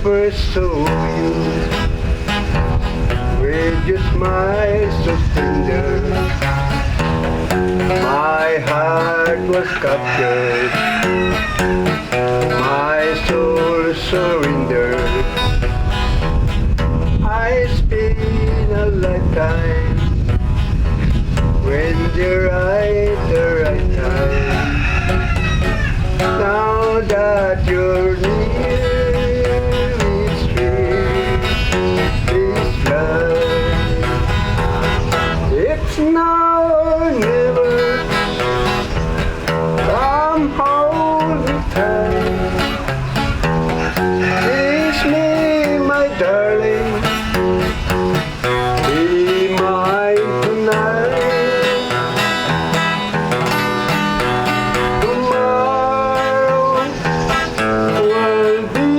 first saw you, with your smile so tender, my heart was captured, my soul surrendered. It's been a lifetime when the right time. Now that you're near, it's real, it's right. It's now or never. Come hold me tight. Kiss me, my darling. Be mine tonight. Tomorrow will be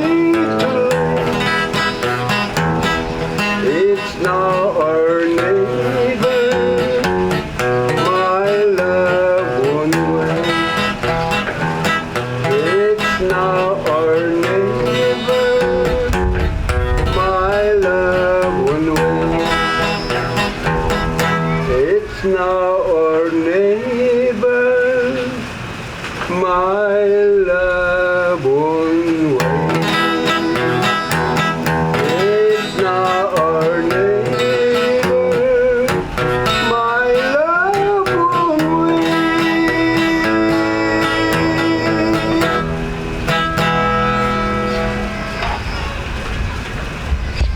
too late. It's now or never. My love won't wait. It's now or never. My love won't wait. It's now or never. My